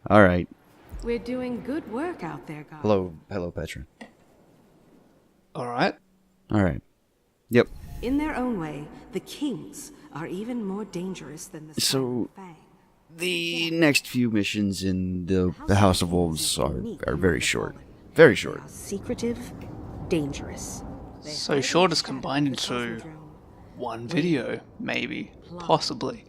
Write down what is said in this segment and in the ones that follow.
All right. We're doing good work out there, guys. Hello, Petra. Alright. All right. Yep. In their own way, the kings are even more dangerous than the So- Fang. The next few missions in the House of Wolves are very short. Very short. They are secretive, dangerous. They So hide short in is shadow combined of the into Cosmodrome. one video, maybe, possibly.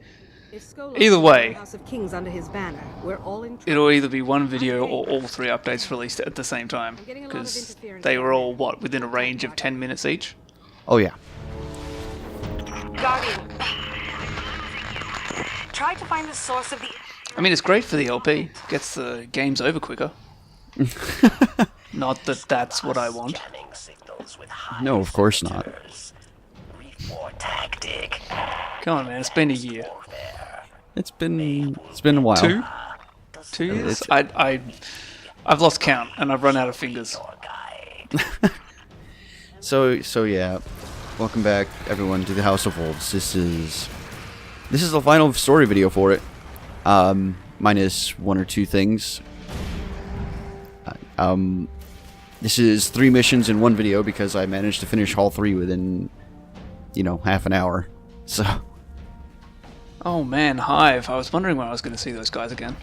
If Skolas Either puts way, the House of Kings under his banner, we're all in trouble. It'll either be one video or all three updates released at the same time, getting a lot of because interference they from were all, there. within a range of 10 minutes each? Oh yeah. Guardian. Try to find the source of the... I mean, it's great for the LP. Gets the games over quicker. Not that that's what I want. No, of course not. Come on, man, it's been a year. It's been a while. 2? 2 years? I've lost count, and I've run out of fingers. So yeah. Welcome back, everyone, to the House of Wolves. This is the final story video for it. Minus one or two things. This is 3 missions in one video because I managed to finish all 3 within, half an hour. So. Oh man, Hive. I was wondering when I was going to see those guys again.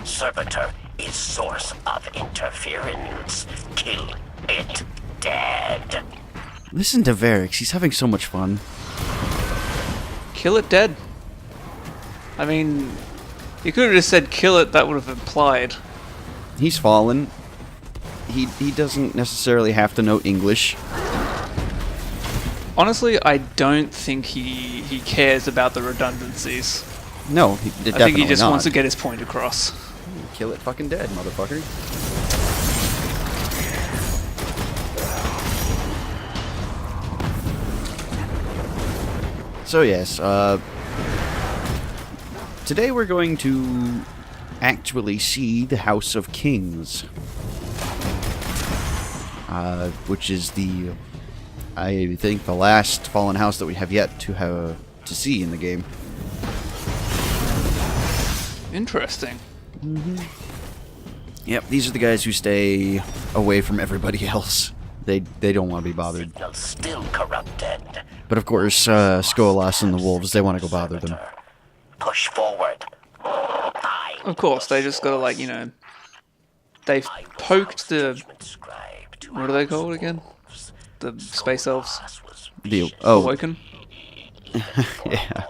Servitor is source of interference. Kill it dead. Listen to Varix. He's having so much fun. Kill it dead. I mean, you could have just said kill it, that would have implied. He's fallen. He doesn't necessarily have to know English. Honestly, I don't think he cares about the redundancies. No, I think he just wants to get his point across. Kill it fucking dead, motherfucker. So yes, today we're going to actually see the House of Kings, which is I think the last fallen house that we have yet to see in the game. Interesting. Yep, these are the guys who stay away from everybody else. They don't want to be bothered. Signal still corrupted. But of course, Skolas and the wolves, they want to go bother them. Push forward. Of course, they just gotta, they've poked the... What are they called again? The space elves? Awoken? Yeah.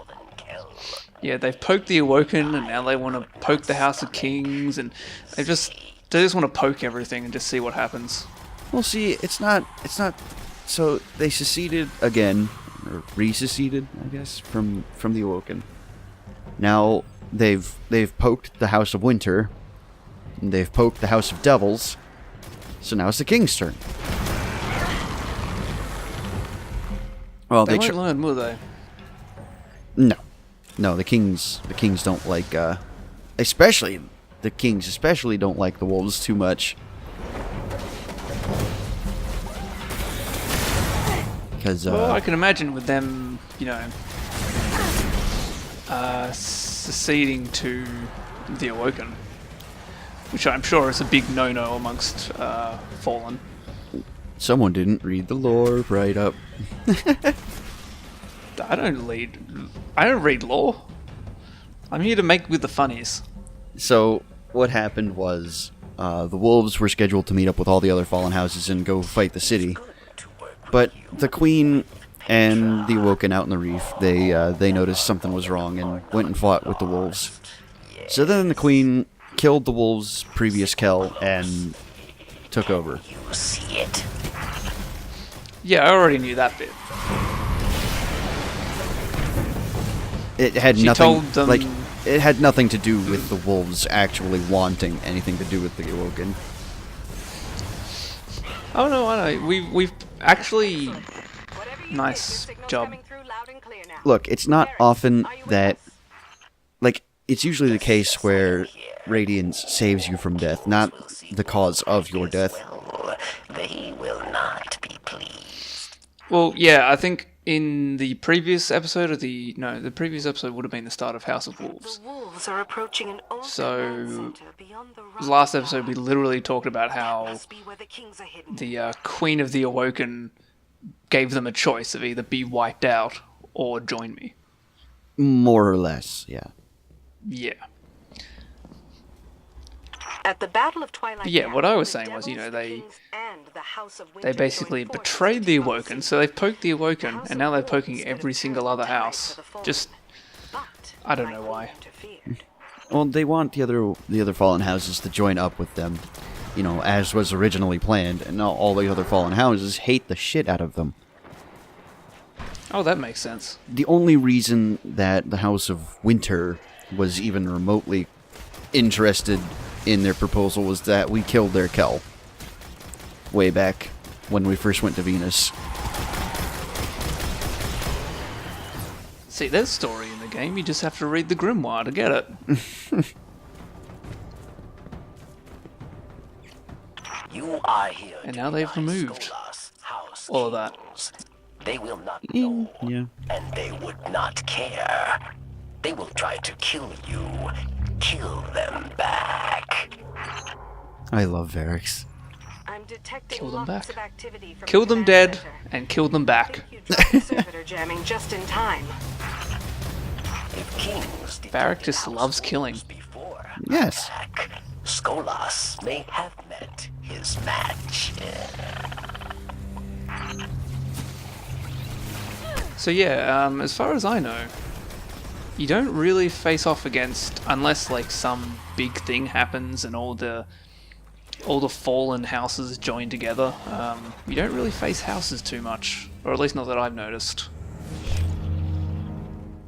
Yeah, they've poked the Awoken, and now they want to poke the House of Kings, and they just want to poke everything and just see what happens. Well, see, it's not. So they seceded again, or re-seceded, I guess, from the Awoken. Now they've poked the House of Winter, and they've poked the House of Devils. So now it's the King's turn. Well, They won't learn, will they? No, the kings don't like, especially the kings especially don't like the wolves too much. Because, Well, I can imagine with them, seceding to the Awoken, which I'm sure is a big no-no amongst Fallen. someone didn't read the lore right up. I don't read lore. I'm here to make with the funnies. So, what happened was, the wolves were scheduled to meet up with all the other fallen houses and go fight the city. But the queen and the Awoken out in the reef, they noticed something was wrong and went and fought with the wolves. So then the queen killed the wolves' previous Kel and took over. You see it. Yeah, I already knew that bit. It had She nothing told them- it had nothing to do with the wolves actually wanting anything to do with the Awoken. Oh no, I know. We've actually... Nice job. Look, it's not often that, it's usually the case where Radiance saves you from death, not the cause of your death. Well, they will not be pleased. Well, yeah, I think in the previous episode of the previous episode would have been the start of House of Wolves. The wolves are approaching an old So, command center beyond the rock last episode we wall. literally talked about how Must be where the kings are hidden. the Queen of the Awoken gave them a choice of either be wiped out or join me. More or less, yeah. Yeah. At the Battle of Twilight Yeah, Gap, what I was the saying was, you know, devils, the they kings, and the House of they Winter basically joined forces betrayed to the take on Awoken, the so they've city. poked the Awoken, House and now they're of poking Wolves every could have single turned other terror house. to the fallen, Just, but I don't my know queen why. interfered. Well, they want the other fallen houses to join up with them, you know, as was originally planned, and now all the other fallen houses hate the shit out of them. Oh, that makes sense. The only reason that the House of Winter was even remotely interested in their proposal was that we killed their Kel way back when we first went to Venus. See, there's story in the game, you just have to read the grimoire to get it. You are here And to now they've deny removed Skolas, House all of that. Kings. They will not know, Yeah. and they would not care. They will try to kill you. Kill them back. I love Varix. I'm detecting Kill them lots back. of activity from Kill the them command dead, center. and kill them back. You dropped the servitor jamming just in time. If kings Varric detected just House loves killing. Wolves before Yes. attack, Skolas may have met his match. So yeah, as far as I know, you don't really face off against, unless like some big thing happens and all the fallen houses join together. You don't really face houses too much, or at least not that I've noticed.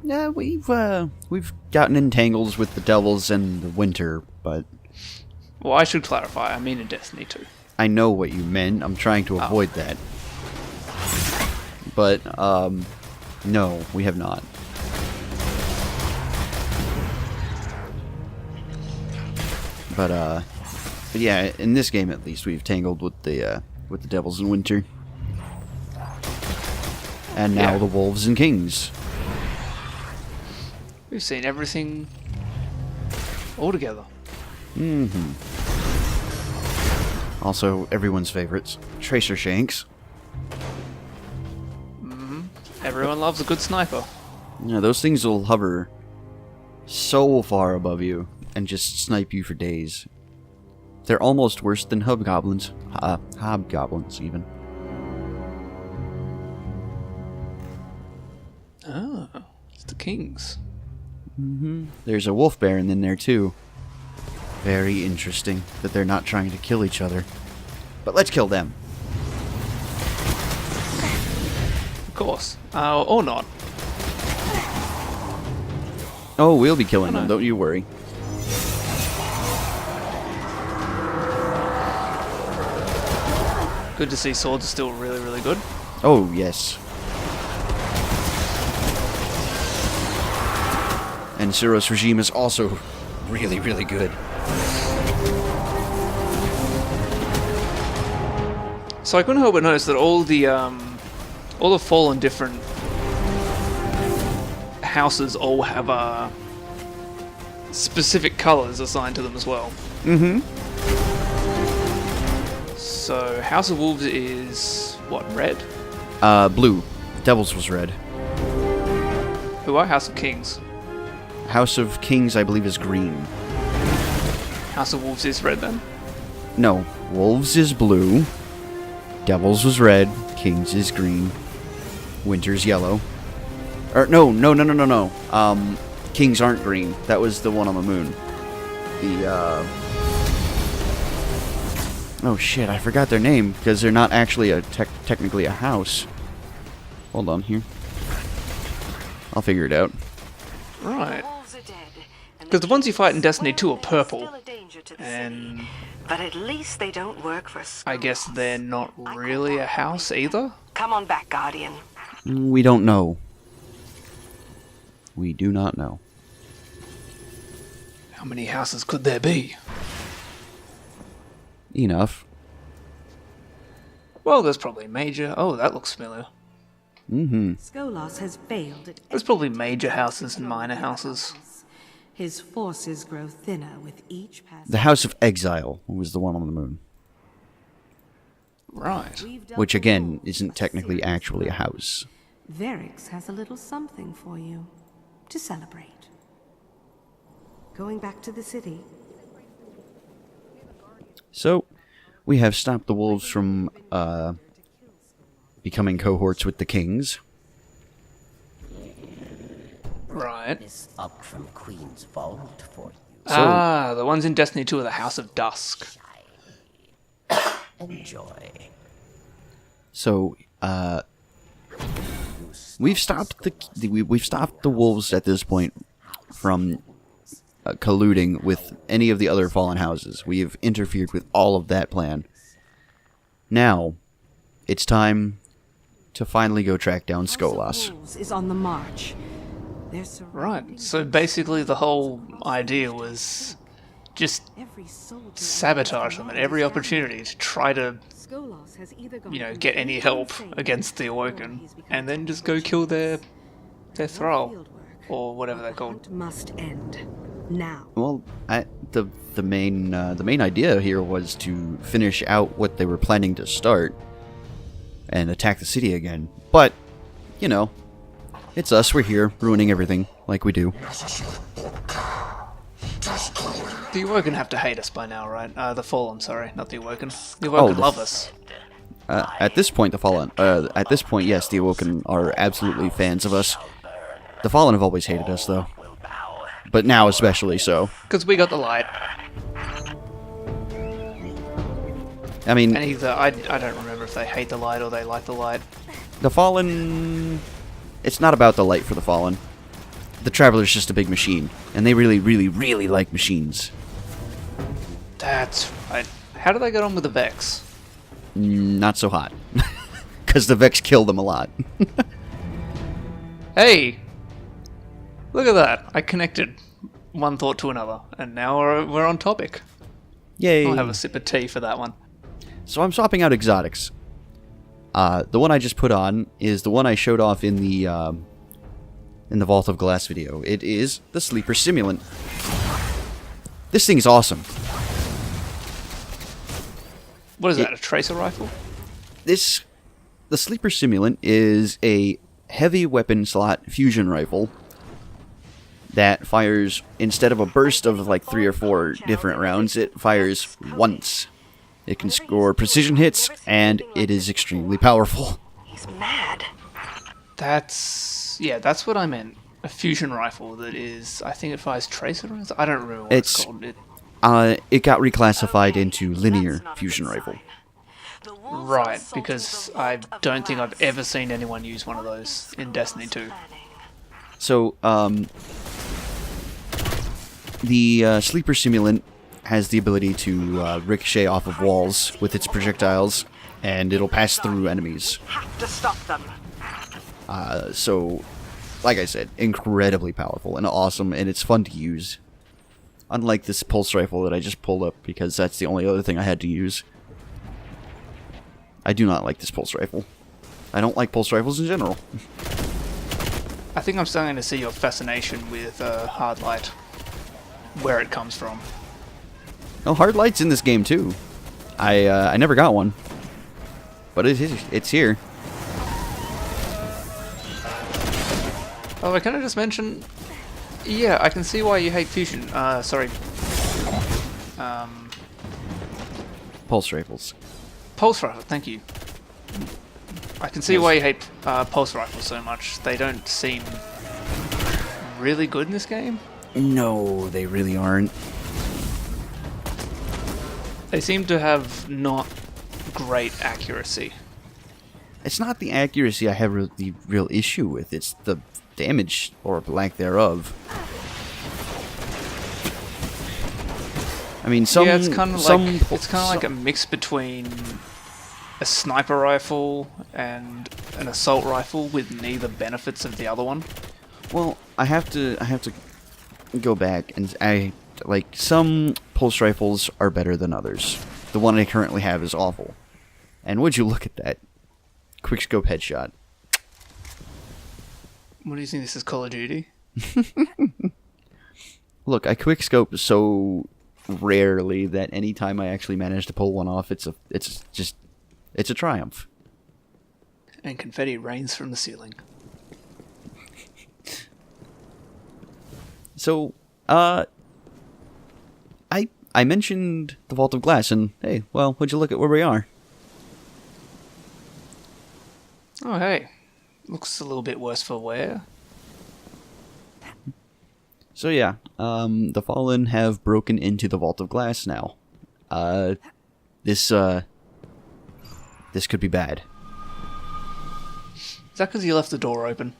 Yeah, we've gotten in tangles with the Devils and the Winter, but Well, I should clarify. I mean in Destiny 2. I know what you meant. I'm trying to avoid that. But, no, we have not. But yeah, in this game at least, we've tangled with the Devils in Winter. And now Yeah. the Wolves and Kings. We've seen everything all together. Also, everyone's favorites, Tracer Shanks. Everyone loves a good sniper. You know, those things will hover so far above you and just snipe you for days. They're almost worse than hobgoblins. Hobgoblins, even. Oh, it's the kings. There's a wolf baron in there, too. Very interesting that they're not trying to kill each other. But let's kill them. Of course. Or not. Oh, we'll be killing no. them, don't you worry. Good to see swords are still really, really good. Oh, yes. And Suros' regime is also really, really good. So I couldn't help but notice that all the fallen different houses all have specific colors assigned to them as well. So House of Wolves is what, red? Blue. Devils was red. Who are House of Kings? House of Kings, I believe, is green. House of Wolves is red then. No, Wolves is blue. Devils was red. Kings is green. Winter's yellow. Or no. Kings aren't green. That was the one on the moon. Oh shit! I forgot their name because they're not actually technically a house. Hold on here. I'll figure it out. Right. Wolves are dead, and 'Cause the ones you kings fight in Destiny swear 2 are they're purple, still a danger to the and city. But at least they don't work for I guess Skolas. they're not really a house either. Come on back, Guardian. We don't know. We do not know. How many houses could there be? Enough. Well, there's probably Major. Oh, that looks familiar. Skolas has failed at There's probably major houses and minor houses. his forces grow thinner with each passing. The House of Exile was the one on the moon. Right. We've dealt Which, the again, wolves isn't a technically series of actually a blows. house. Verix has a little something for you to celebrate. Going back to the city. So, we have stopped the wolves from becoming cohorts with the kings. Right. This up from Queen's vault for you. The ones in Destiny 2 are the House of Dusk. Enjoy. So, we've stopped we've stopped the wolves at this point from colluding with any of the other fallen houses. We have interfered with all of that plan. Now, it's time to finally go track down House of Skolas. Wolves is on the march. They're surrounding Right. So basically the whole idea was just every soldier sabotage them at every opportunity to try to, Skolas has either gone get any help completely against the insane, or Awoken, he's become and then just go dangerous. kill their More thrall, field work. or whatever they're The called. hunt must end now. Well, the main idea here was to finish out what they were planning to start and attack the city again. But, you know, it's us. We're here, ruining everything like we do. The Awoken have to hate us by now, right? The Fallen, sorry, not the Awoken. The Awoken the love us. At this point, the Fallen. At this point, yes, the Awoken are absolutely fans of us. The Fallen have always hated us, though. But now, especially so. Because we got the light. I mean, And either, I don't remember if they hate the light or they like the light. the Fallen. It's not about the light for the Fallen. The Traveler's just a big machine, and they really, really, really like machines. That's right. How do they get on with the Vex? Not so hot. Because the Vex kill them a lot. Hey! Look at that. I connected one thought to another, and now we're on topic. Yay. I'll have a sip of tea for that one. So I'm swapping out exotics. The one I just put on is the one I showed off in the Vault of Glass video. It is the Sleeper Simulant. This thing's awesome. What is that, a tracer rifle? The Sleeper Simulant is a heavy weapon slot fusion rifle that fires, instead of a burst of like 3 or 4 different rounds, it fires once. It can score precision hits, and it is extremely powerful. He's mad. That's what I meant. A fusion rifle that is, I think it fires tracer rounds? I don't remember what it's called. It got reclassified into linear fusion rifle. Right, because I don't think I've ever seen anyone use one of those in Destiny 2. So, the Sleeper Simulant has the ability to ricochet off of walls with its projectiles, and it'll pass through enemies. Have to stop them. So, like I said, incredibly powerful and awesome, and it's fun to use. Unlike this pulse rifle that I just pulled up, because that's the only other thing I had to use. I do not like this pulse rifle. I don't like pulse rifles in general. I think I'm starting to see your fascination with hard light, where it comes from. Oh, hard light's in this game too. I never got one, but it's here. Oh, can I just mention? Yeah, I can see why you hate fusion. Sorry. Pulse rifles. Pulse rifle, thank you. I can see why you hate pulse rifles so much. They don't seem really good in this game. No, they really aren't. They seem to have not great accuracy. It's not the accuracy I have the real issue with. It's the damage or lack thereof. I mean, Yeah, it's kind of like a mix between a sniper rifle and an assault rifle with neither benefits of the other one. Well, I have to go back and some pulse rifles are better than others. The one I currently have is awful. And would you look at that quickscope headshot? What do you think this is, Call of Duty? Look, I quickscope so rarely that anytime I actually manage to pull one off, it's a triumph. And confetti rains from the ceiling. So, I mentioned the Vault of Glass, and hey, well, would you look at where we are? Oh, hey. Looks a little bit worse for wear. So yeah, the Fallen have broken into the Vault of Glass now. This could be bad. Is that because you left the door open?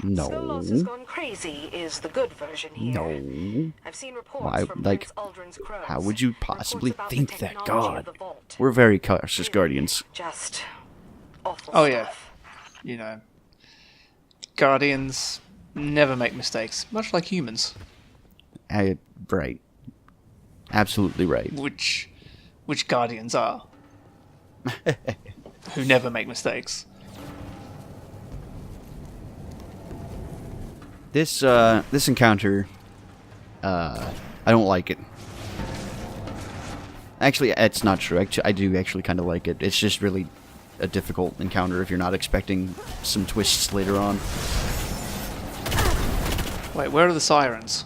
No. Skolas has gone crazy is the good version here. No. I've seen reports Why, from like, Prince Aldrin's crows. how would you possibly Reports about the think that, technology God? of the vault. We're very cautious guardians. Just awful Oh, yeah. stuff. You know. Guardians never make mistakes, much like humans. Right. Absolutely right. Which Guardians are. Who never make mistakes. This encounter, I don't like it. Actually, it's not true. I do actually kind of like it. It's just really a difficult encounter if you're not expecting some twists later on. Wait, where are the sirens?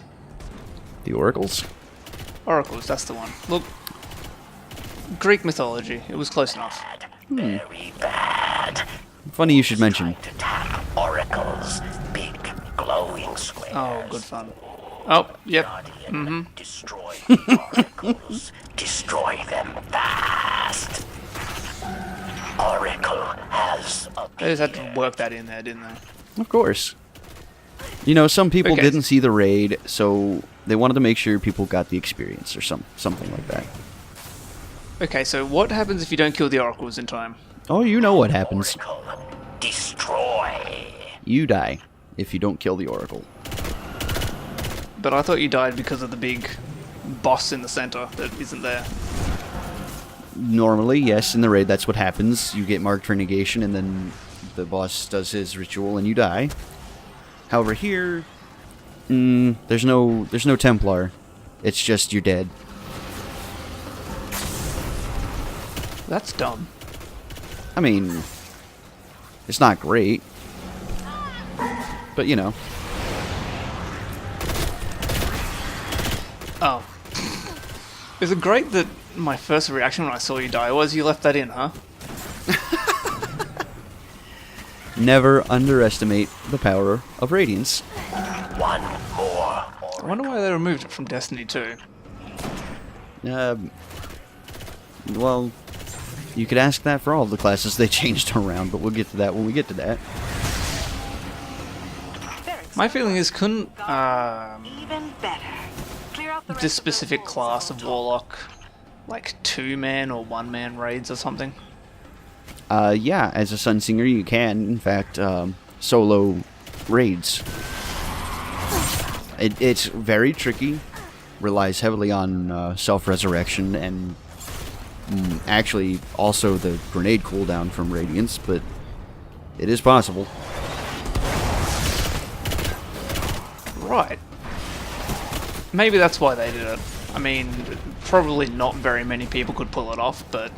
The oracles? Oracles, that's the one. Look, Greek mythology. It was close enough. Very bad. Funny you should mention. To tap oracles. Big glowing squares. Oh, good fun. Oh, yep. Guardian, destroy the oracles. Destroy them fast. Oracle has They just had to work that in there, didn't they? Of course. You know, some people Okay. didn't see the raid, so they wanted to make sure people got the experience or something like that. Okay, so what happens if you don't kill the oracles in time? Oh, you know what happens. Oracle. Destroy. You die if you don't kill the oracle. But I thought you died because of the big boss in the center that isn't there. Normally, yes, in the raid that's what happens. You get marked for negation and then the boss does his ritual and you die. However, here, there's no Templar. It's just you're dead. That's dumb. I mean, it's not great, but you know. Oh. Is it great that my first reaction when I saw you die was you left that in, huh? Never underestimate the power of Radiance. One more. I wonder why they removed it from Destiny 2. Well, you could ask that for all of the classes they changed around, but we'll get to that when we get to that. My feeling is couldn't Even better. Clear out the this rest of specific those class walls of Warlock like 2-man or 1-man raids or something? Yeah, as a Sunsinger you can, in fact, solo raids. It's very tricky, relies heavily on self-resurrection and actually also the grenade cooldown from Radiance, but it is possible. Right. Maybe that's why they did it. I mean, probably not very many people could pull it off, but,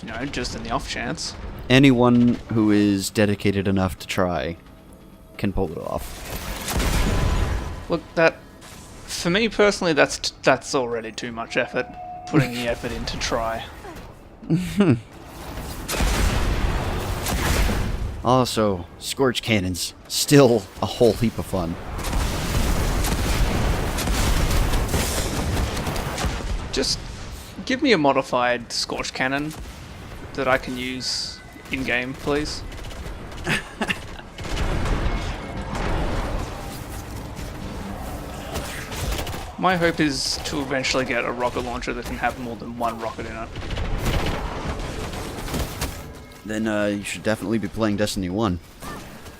you know, just in the off chance. Anyone who is dedicated enough to try can pull it off. Look, for me personally, that's already too much effort, putting the effort in to try. Also, Scorch Cannons, still a whole heap of fun. Just give me a modified Scorch Cannon that I can use in-game, please. My hope is to eventually get a rocket launcher that can have more than one rocket in it. Then you should definitely be playing Destiny 1.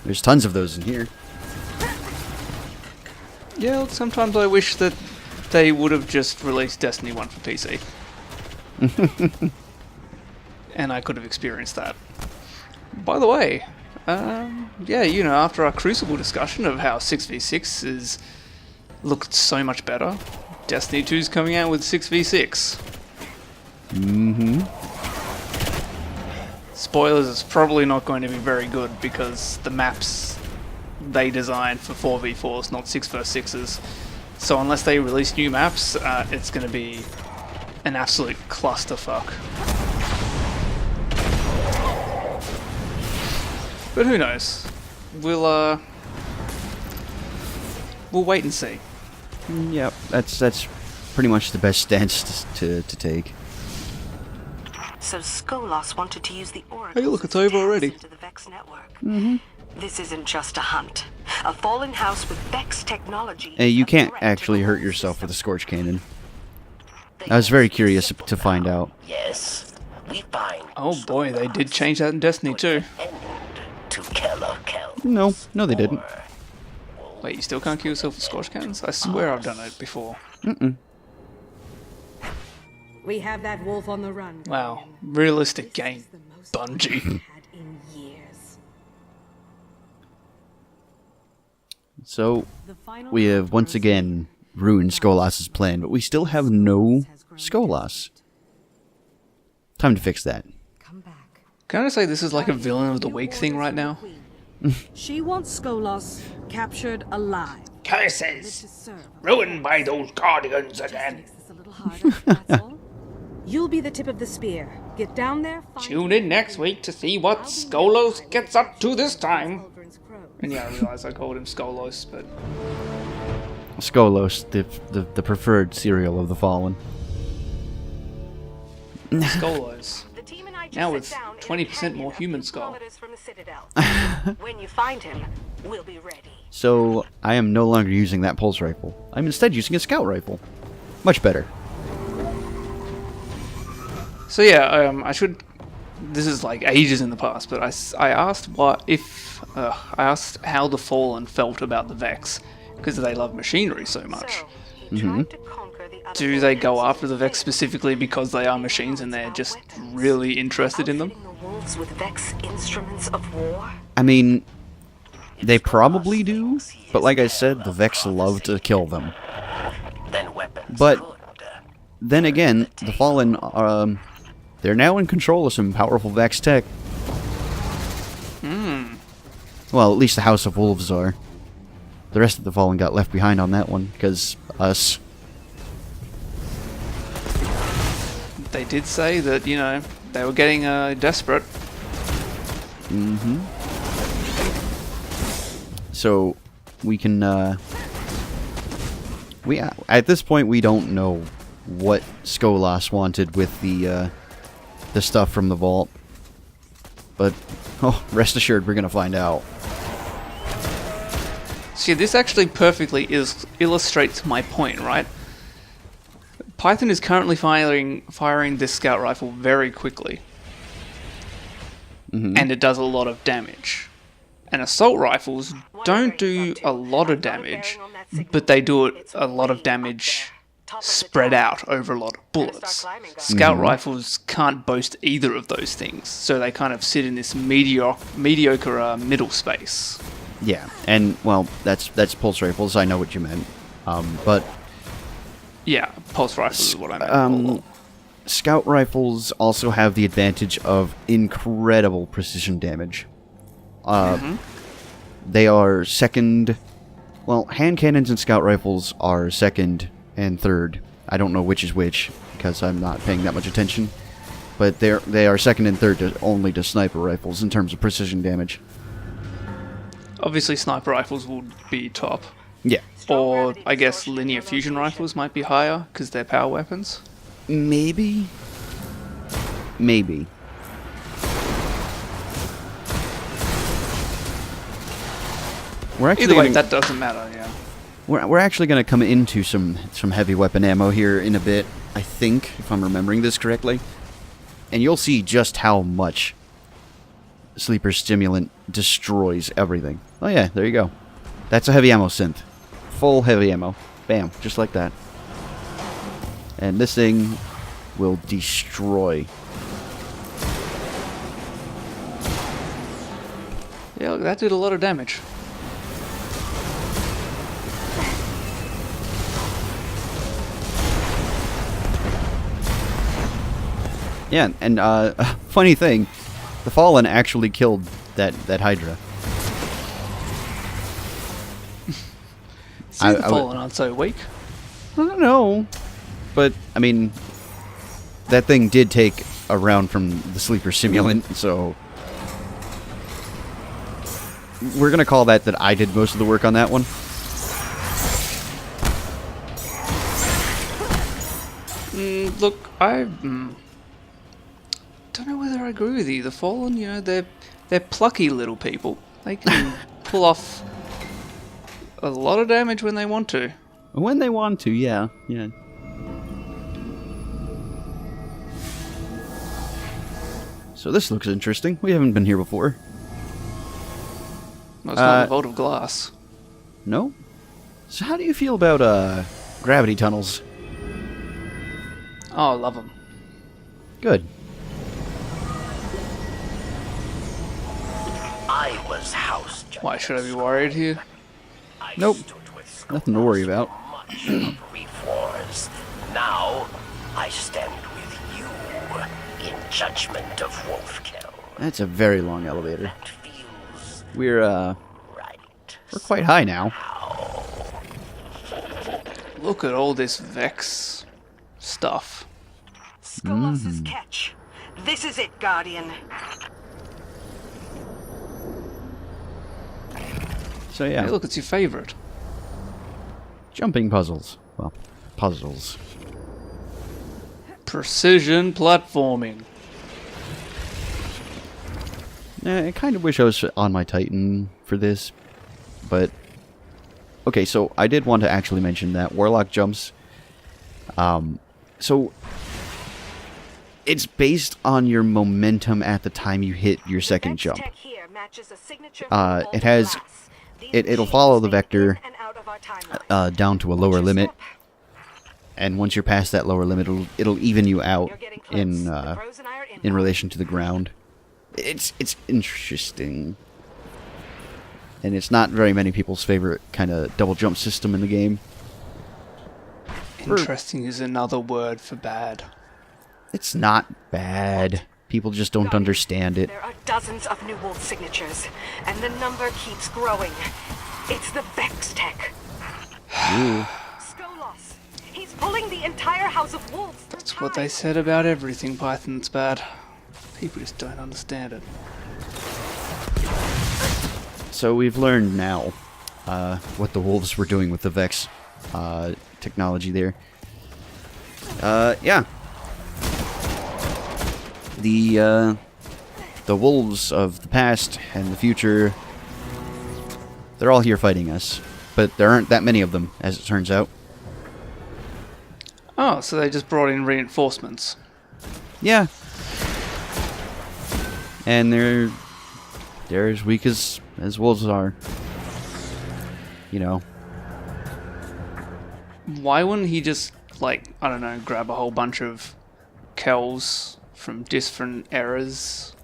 There's tons of those in here. Yeah, look, sometimes I wish that they would have just released Destiny 1 for PC. And I could have experienced that. By the way, Yeah, you know, after our Crucible discussion of how 6v6 is looked so much better, Destiny 2's coming out with 6v6. Spoilers, it's probably not going to be very good because the maps they designed for 4v4s, not 6v6s. So unless they release new maps, it's going to be an absolute clusterfuck. But who knows? We'll wait and see. Yep, that's pretty much the best stance to take. So Skolas wanted to use the Oracle Hey, look, it's over already. into the Vex network. This isn't just a hunt. A fallen house with Vex technology. Hey, you is a can't threat to actually the hurt whole yourself with a system. Scorch Cannon. I was very curious to find out. Yes, we find. Oh boy, they did change that in Destiny 2. End to killer count. No, they didn't. Wait, you still can't kill yourself with Scorch Cannons? I swear I've done it before. We have that wolf on the run. Wow, realistic game, The most Bungie. had in years. So, The final we have once again ruined Skolas' plan, but we still have no Skolas. Time to fix that. come back. Can I say this is like a villain of the week thing right now? She wants Skolas captured alive. Curses! To serve. Ruined by those guardians again. Makes this a little harder, that's all. You'll be the tip of the spear. Get down there. Find Tune in next week to see what Skolos gets up to this time. Aldrin's crows. And yeah, I realise I called him Skolos, but Skolos, the preferred cereal of the Fallen. Skolos. The team and I just Now sit with down in a 20% canyon more a human few skull. kilometers from the Citadel. When you find him, we'll be ready. So, I am no longer using that pulse rifle. I'm instead using a scout rifle. Much better. So yeah, I should. This is like ages in the past, but I asked I asked how the Fallen felt about the Vex because they love machinery so much. So, he tried to conquer the other Do they go wolves. after the Vex specifically because they are machines and they're just really interested in them? Outfitting the wolves with Vex instruments of war? I mean, they probably do, but like I said, the Vex love to kill them. Then weapons. But could. then again, the Fallen, they're now in control of some powerful Vex tech. Well, at least the House of Wolves are. The rest of the Fallen got left behind on that one, because us. They did say that, you know, they were getting desperate. So, we can, at this point, we don't know what Skolas wanted with the stuff from the vault. But, oh, rest assured, we're gonna find out. See, this actually perfectly illustrates my point, right? Python is currently firing this scout rifle very quickly. And it does a lot of damage. And assault rifles don't do a lot of damage, but they do a lot of damage spread out over a lot of bullets. Scout rifles can't boast either of those things, so they kind of sit in this mediocre middle space. Yeah, and, well, that's pulse rifles, I know what you meant. But Yeah, pulse rifles is what I meant. scout rifles also have the advantage of incredible precision damage. They are second... Well, hand cannons and scout rifles are second and third. I don't know which is which, because I'm not paying that much attention. But they are second and third only to sniper rifles in terms of precision damage. Obviously, sniper rifles would be top. Yeah. Or, I guess, linear fusion rifles might be higher, because they're power weapons. Maybe? Maybe. We're actually Either way, gonna- that doesn't matter, yeah. We're actually going to come into some heavy weapon ammo here in a bit, I think, if I'm remembering this correctly. And you'll see just how much Sleeper Stimulant destroys everything. Oh yeah, there you go. That's a heavy ammo synth. Full heavy ammo. Bam, just like that. And this thing will destroy. Yeah, look, that did a lot of damage. Yeah, and funny thing, the Fallen actually killed that Hydra. See, the Fallen aren't so weak. I don't know, but I mean, that thing did take a round from the sleeper simulant, so we're gonna call that I did most of the work on that one. Look, I don't know whether I agree with you. The Fallen, you know, they're plucky little people. They can pull off a lot of damage when they want to. When they want to, yeah. So this looks interesting. We haven't been here before. Well, it's not a vault of glass. No? So how do you feel about gravity tunnels? Oh, I love them. Good. I was house judge. Why should I be worried here? I Nope. stood with Nothing to worry about. much of Reef Wars. Now, I stand with you in judgment of Wolfkill. That's a very long elevator. It feels We're right. quite high now. Look at all this Vex stuff. Skolas' catch. This is it, Guardian. So yeah, Hey, look, it's your favorite. jumping puzzles. Well, puzzles. Precision platforming. I kind of wish I was on my Titan for this, but okay. So I did want to actually mention that Warlock jumps. So it's based on your momentum at the time you hit your second jump. It has it'll follow the vector down to a lower limit, and once you're past that lower limit, it'll even you out in relation to the ground. It's interesting, and it's not very many people's favorite kind of double jump system in the game. Interesting is another word for bad. It's not bad. People just don't understand it. There are dozens of new wolf signatures, and the number keeps growing. It's the Vex tech. Skolas. He's pulling the entire house of wolves. That's what they said about everything Python's bad. People just don't understand it. So we've learned now what the wolves were doing with the Vex technology there. Yeah. The wolves of the past and the future, they're all here fighting us. But there aren't that many of them, as it turns out. Oh, so they just brought in reinforcements. Yeah. And they're as weak as wolves are. You know. Why wouldn't he just, like, I don't know, grab a whole bunch of Kells from different eras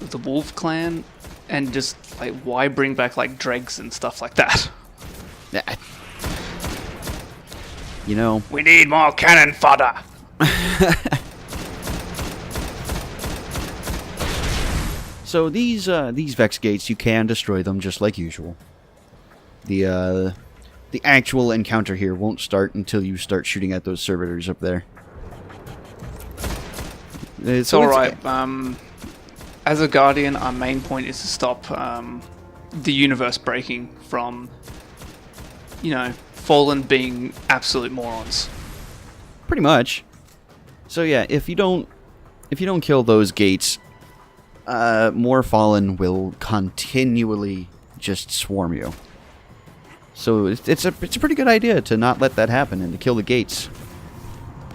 of the Wolf Clan and just, like, why bring back, like, dregs and stuff like that? Yeah. You know. We need more cannon fodder. So these Vex gates, you can destroy them just like usual. The actual encounter here won't start until you start shooting at those servitors up there. It's alright. As a Guardian, our main point is to stop the universe breaking from, you know, Fallen being absolute morons. Pretty much. So yeah, if you don't kill those gates, more Fallen will continually just swarm you. So it's a pretty good idea to not let that happen and to kill the gates.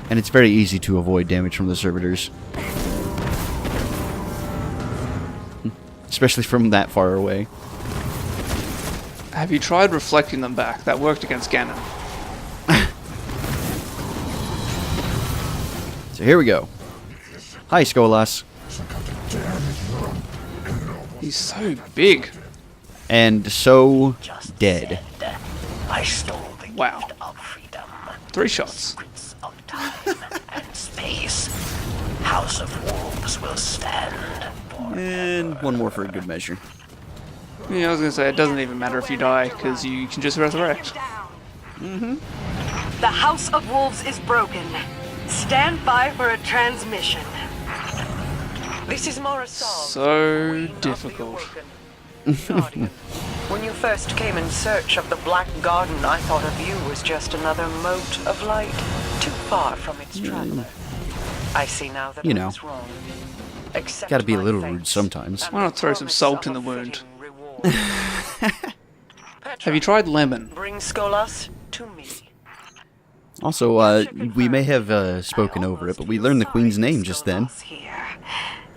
And it's very easy to avoid damage from the servitors. Especially from that far away. Have you tried reflecting them back? That worked against Ganon. So here we go. Hi, Skolas. He's so big. And so Just dead. said, I stole the Wow. gift of freedom. 3 shots. Secrets of time and space. House of Wolves will stand for And one more for a good measure. Yeah, I was gonna say, it doesn't even matter if you die, because you can just resurrect. The House of Wolves is broken. Stand by for a transmission. This is Morrisov. So difficult. Guardian. When you first came in search of the Black Garden, I thought of you as just another mote of light, too far from its traveler. I see now that You I know. was wrong. Accept Gotta be a my little thanks rude sometimes. and Why not throw some promise salt of in a the wound? fitting reward. Have you tried lemon? Bring Skolas to me. Also, we may have spoken over it, but we learned the Queen's name just then. Skolas here.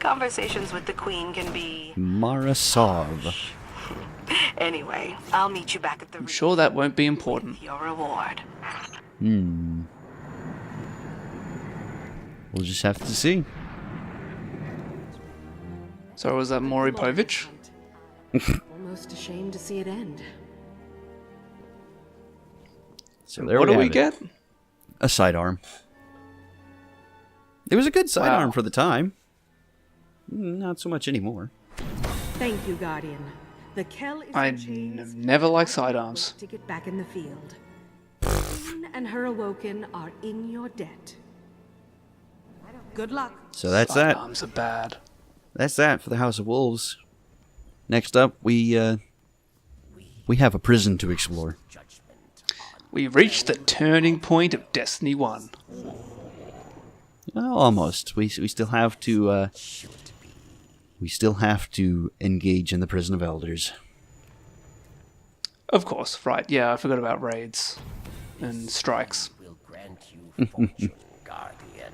Conversations with the Queen can be... Marasov. Anyway, I'll meet you back at the... I'm sure that won't be important. Your reward. We'll just have to see. So was that Maury Povich? Almost ashamed to see it end. So there What do we have it. get? A sidearm. It was a good sidearm Wow. for the time. Not so much anymore. Thank you, Guardian. The Kell is I in chains. never liked sidearms. To get back in the field. Queen and her Awoken are in your debt. Good luck. So that's that. Sidearms are bad. That's that for the House of Wolves. Next up, we have a prison to explore. We reached the turning point of Destiny 1. Well, almost. We still have to. We still have to engage in the Prison of Elders. Of course, right, yeah, I forgot about raids and strikes. will grant you fortune, Guardian.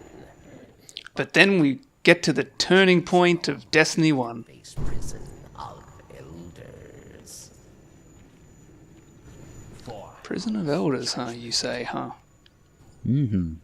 But then we get to the turning point of Destiny 1. Base prison of elders. Prison of Elders, huh, you say, huh? Mm-hmm.